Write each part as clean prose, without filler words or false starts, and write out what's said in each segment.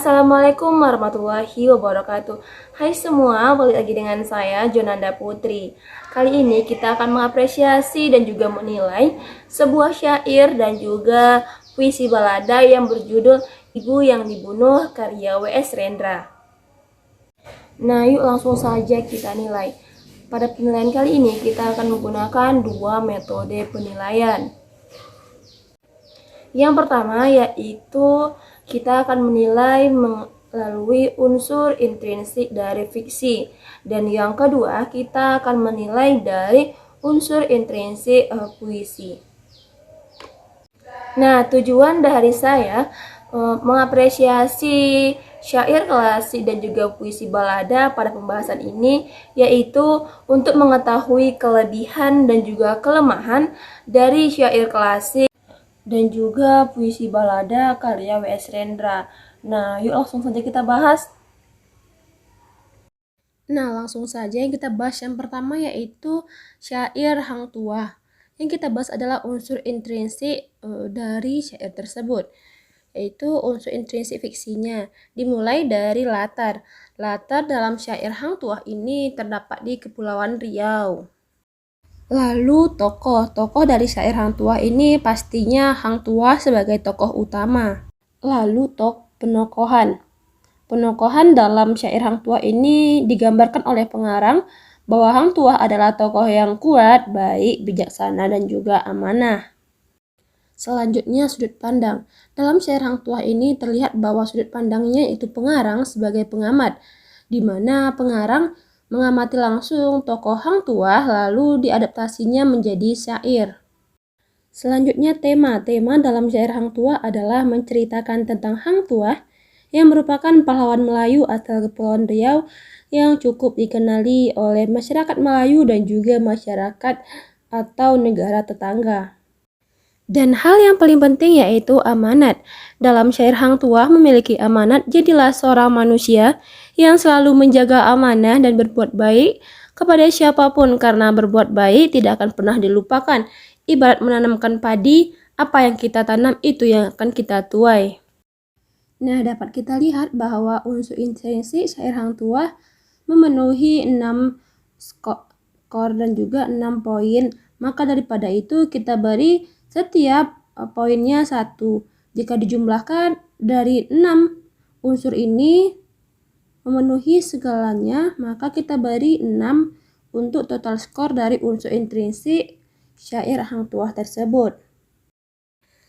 Assalamualaikum warahmatullahi wabarakatuh. Hai semua, balik lagi dengan saya Jonanda Putri. Kali ini kita akan mengapresiasi dan juga menilai sebuah syair dan juga puisi balada yang berjudul Ibu yang Dibunuh karya W.S. Rendra. Nah, yuk langsung saja kita nilai. Pada penilaian kali ini kita akan menggunakan dua metode penilaian. Yang pertama yaitu kita akan menilai melalui unsur intrinsik dari fiksi, dan yang kedua kita akan menilai dari unsur intrinsik puisi. Nah, tujuan dari saya mengapresiasi syair klasik dan juga puisi balada pada pembahasan ini yaitu untuk mengetahui kelebihan dan juga kelemahan dari syair klasik dan juga puisi balada karya W.S. Rendra. Nah, yuk langsung saja kita bahas. Nah, langsung saja yang kita bahas yang pertama yaitu syair Hang Tuah. Yang kita bahas adalah unsur intrinsik dari syair tersebut, yaitu unsur intrinsik fiksinya. Dimulai dari latar. Latar dalam syair Hang Tuah ini terdapat di Kepulauan Riau. Lalu tokoh dari syair Hang Tuah ini pastinya Hang Tuah sebagai tokoh utama. Lalu penokohan. Penokohan dalam syair Hang Tuah ini digambarkan oleh pengarang bahwa Hang Tuah adalah tokoh yang kuat, baik, bijaksana, dan juga amanah. Selanjutnya sudut pandang. Dalam syair Hang Tuah ini terlihat bahwa sudut pandangnya itu pengarang sebagai pengamat, di mana pengarang mengamati langsung tokoh Hang Tuah lalu diadaptasinya menjadi syair. Selanjutnya tema. Tema dalam syair Hang Tuah adalah menceritakan tentang Hang Tuah yang merupakan pahlawan Melayu asal Kepulauan Riau yang cukup dikenali oleh masyarakat Melayu dan juga masyarakat atau negara tetangga. Dan hal yang paling penting yaitu amanat. Dalam syair Hang Tuah memiliki amanat, jadilah seorang manusia yang selalu menjaga amanah dan berbuat baik kepada siapapun, karena berbuat baik tidak akan pernah dilupakan. Ibarat menanamkan padi, apa yang kita tanam itu yang akan kita tuai. Nah, dapat kita lihat bahwa unsur intrinsik syair Hang Tuah memenuhi 6 skor dan juga 6 poin. Maka daripada itu kita beri setiap poinnya 1. Jika dijumlahkan dari 6 unsur ini memenuhi segalanya, maka kita beri 6 untuk total skor dari unsur intrinsik syair Hang Tuah tersebut.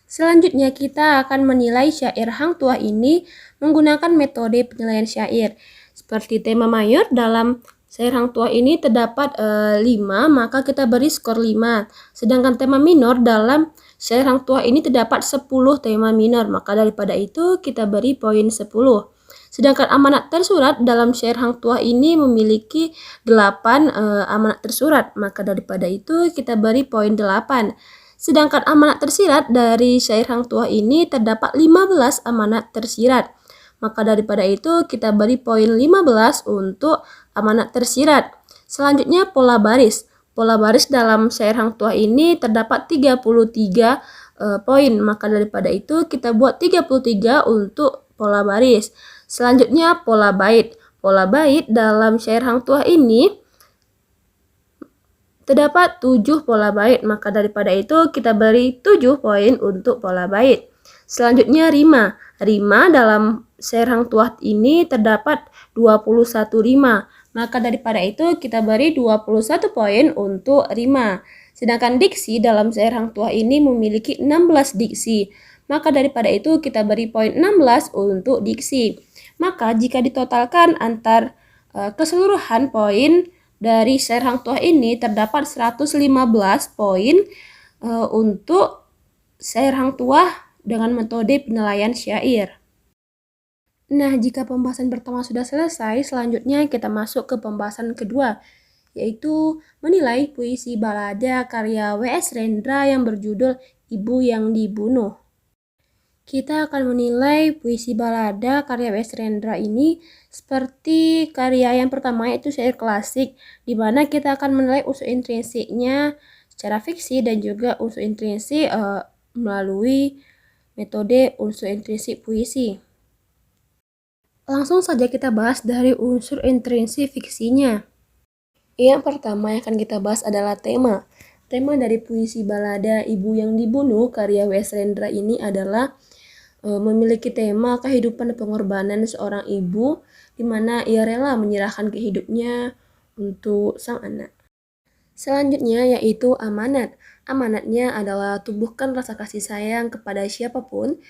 Selanjutnya kita akan menilai syair Hang Tuah ini menggunakan metode penilaian syair. Seperti tema mayor dalam syair Hang Tuah ini terdapat 5, maka kita beri skor 5. Sedangkan tema minor dalam syair Hang Tuah ini terdapat 10 tema minor, maka daripada itu kita beri poin 10. Sedangkan amanat tersurat dalam syair Hang Tuah ini memiliki 8 amanat tersurat, maka daripada itu kita beri poin 8. Sedangkan amanat tersirat dari syair Hang Tuah ini terdapat 15 amanat tersirat. Maka daripada itu kita beri poin 15 untuk amanat tersirat. Selanjutnya pola baris. Pola baris dalam syair Hang Tuah ini terdapat 33 poin. Maka daripada itu kita buat 33 untuk pola baris. Selanjutnya pola bait. Pola bait dalam syair Hang Tuah ini terdapat 7 pola bait, maka daripada itu kita beri 7 poin untuk pola bait. Selanjutnya rima. Rima dalam syair Hang Tuah ini terdapat 21 rima, maka daripada itu kita beri 21 poin untuk rima. Sedangkan diksi dalam syair Hang Tuah ini memiliki 16 diksi, maka daripada itu kita beri poin 16 untuk diksi. Maka jika ditotalkan antar keseluruhan poin dari syair Hang Tuah ini terdapat 115 poin untuk syair Hang Tuah dengan metode penilaian syair. Nah, jika pembahasan pertama sudah selesai, selanjutnya kita masuk ke pembahasan kedua, yaitu menilai puisi balada karya W.S. Rendra yang berjudul Ibu yang Dibunuh. Kita akan menilai puisi balada karya W.S. Rendra ini seperti karya yang pertama yaitu syair klasik, di mana kita akan menilai unsur intrinsiknya secara fiksi dan juga unsur intrinsik melalui metode unsur intrinsik puisi. Langsung saja kita bahas dari unsur intrinsik fiksinya. Yang pertama yang akan kita bahas adalah tema. Tema dari puisi balada Ibu yang Dibunuh karya W.S. Rendra ini adalah memiliki tema kehidupan dan pengorbanan seorang ibu di mana ia rela menyerahkan kehidupnya untuk sang anak. Selanjutnya yaitu amanat. Amanatnya adalah tumbuhkan rasa kasih sayang kepada siapapun,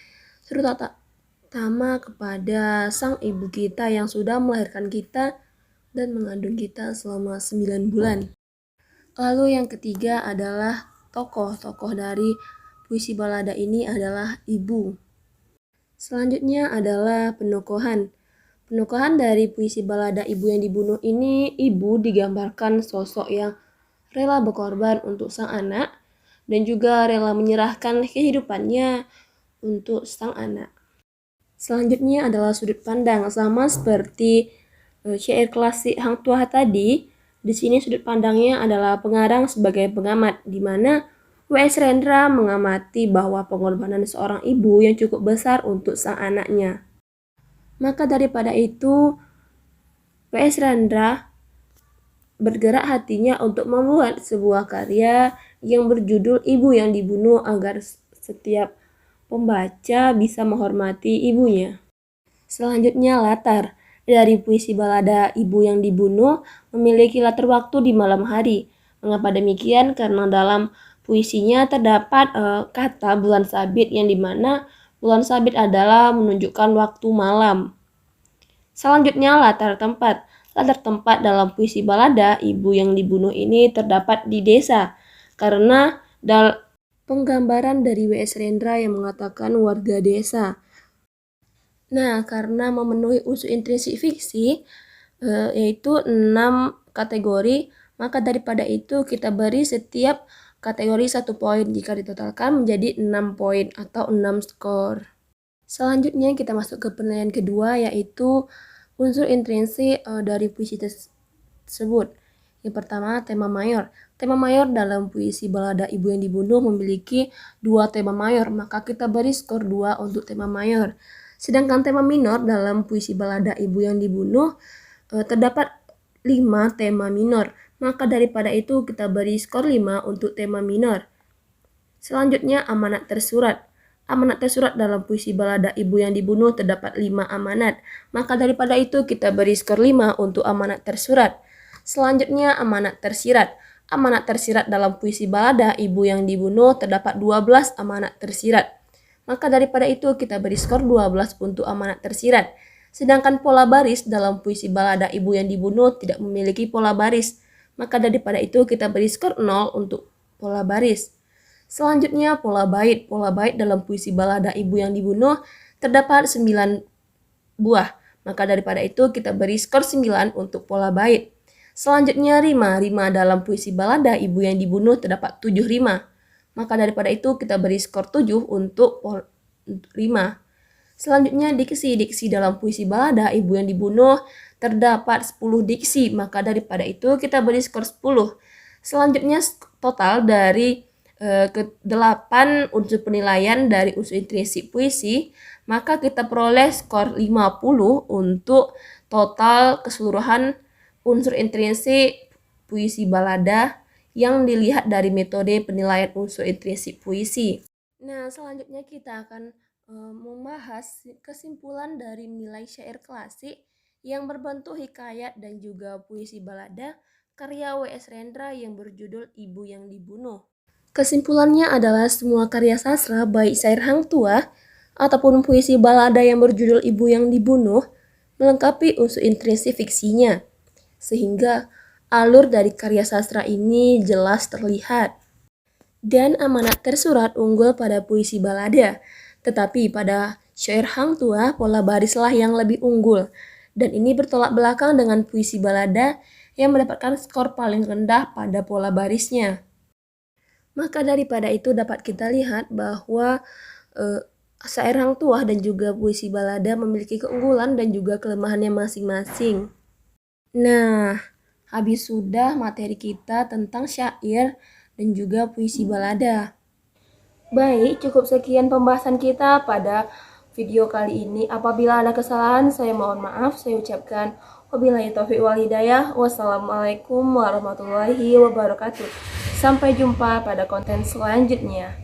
terutama kepada sang ibu kita yang sudah melahirkan kita dan mengandung kita selama 9 bulan. Lalu yang ketiga adalah tokoh. Tokoh dari puisi balada ini adalah ibu. Selanjutnya adalah penokohan. Penokohan dari puisi balada Ibu yang Dibunuh ini, ibu digambarkan sosok yang rela berkorban untuk sang anak dan juga rela menyerahkan kehidupannya untuk sang anak. Selanjutnya adalah sudut pandang, sama seperti syair klasik Hang Tuah tadi. Di sini sudut pandangnya adalah pengarang sebagai pengamat, di mana W.S. Rendra mengamati bahwa pengorbanan seorang ibu yang cukup besar untuk sang anaknya. Maka daripada itu, W.S. Rendra bergerak hatinya untuk membuat sebuah karya yang berjudul Ibu yang Dibunuh agar setiap pembaca bisa menghormati ibunya. Selanjutnya latar. Dari puisi balada Ibu yang Dibunuh memiliki latar waktu di malam hari. Mengapa demikian? Karena dalam puisinya terdapat kata bulan sabit yang dimana bulan sabit adalah menunjukkan waktu malam. Selanjutnya latar tempat. Latar tempat dalam puisi balada Ibu yang Dibunuh ini terdapat di desa. Karena penggambaran dari W.S. Rendra yang mengatakan warga desa. Nah, karena memenuhi unsur intrinsik fiksi, yaitu 6 kategori, maka daripada itu kita beri setiap kategori 1 poin jika ditotalkan menjadi 6 poin atau 6 skor. Selanjutnya kita masuk ke penilaian kedua, yaitu unsur intrinsik dari puisi tersebut. Yang pertama, tema mayor. Tema mayor dalam puisi balada Ibu yang Dibunuh memiliki 2 tema mayor, maka kita beri skor 2 untuk tema mayor. Sedangkan tema minor dalam puisi balada Ibu yang Dibunuh terdapat 5 tema minor, maka daripada itu kita beri skor 5 untuk tema minor. Selanjutnya amanat tersurat. Amanat tersurat dalam puisi balada Ibu yang Dibunuh terdapat 5 amanat, maka daripada itu kita beri skor 5 untuk amanat tersurat. Selanjutnya amanat tersirat. Amanat tersirat dalam puisi balada Ibu yang Dibunuh terdapat 12 amanat tersirat. Maka daripada itu kita beri skor 12 untuk amanat tersirat. Sedangkan pola baris dalam puisi balada Ibu yang Dibunuh tidak memiliki pola baris. Maka daripada itu kita beri skor 0 untuk pola baris. Selanjutnya pola bait. Pola bait dalam puisi balada Ibu yang Dibunuh terdapat 9 buah. Maka daripada itu kita beri skor 9 untuk pola bait. Selanjutnya rima. Rima dalam puisi balada Ibu yang Dibunuh terdapat 7 rima. Maka daripada itu kita beri skor 7 untuk rima. Selanjutnya diksi. Diksi dalam puisi balada Ibu yang Dibunuh terdapat 10 diksi. Maka daripada itu kita beri skor 10. Selanjutnya total dari ke-8 unsur penilaian dari unsur intrinsik puisi, maka kita peroleh skor 50 untuk total keseluruhan unsur intrinsik puisi balada yang dilihat dari metode penilaian unsur intrinsik puisi. Nah, selanjutnya kita akan membahas kesimpulan dari nilai syair klasik yang berbentuk hikayat dan juga puisi balada karya W.S. Rendra yang berjudul Ibu yang Dibunuh. Kesimpulannya adalah semua karya sastra baik syair Hang Tuah ataupun puisi balada yang berjudul Ibu yang Dibunuh melengkapi unsur intrinsik fiksinya, sehingga alur dari karya sastra ini jelas terlihat. Dan amanat tersurat unggul pada puisi balada, tetapi pada syair Hang Tuah pola barislah yang lebih unggul, dan ini bertolak belakang dengan puisi balada yang mendapatkan skor paling rendah pada pola barisnya. Maka daripada itu dapat kita lihat bahwa syair Hang Tuah dan juga puisi balada memiliki keunggulan dan juga kelemahannya masing-masing. Nah, habis sudah materi kita tentang syair dan juga puisi balada. Baik, cukup sekian pembahasan kita pada video kali ini. Apabila ada kesalahan, saya mohon maaf. Saya ucapkan wabillahi taufiq wal hidayah. Wassalamualaikum warahmatullahi wabarakatuh. Sampai jumpa pada konten selanjutnya.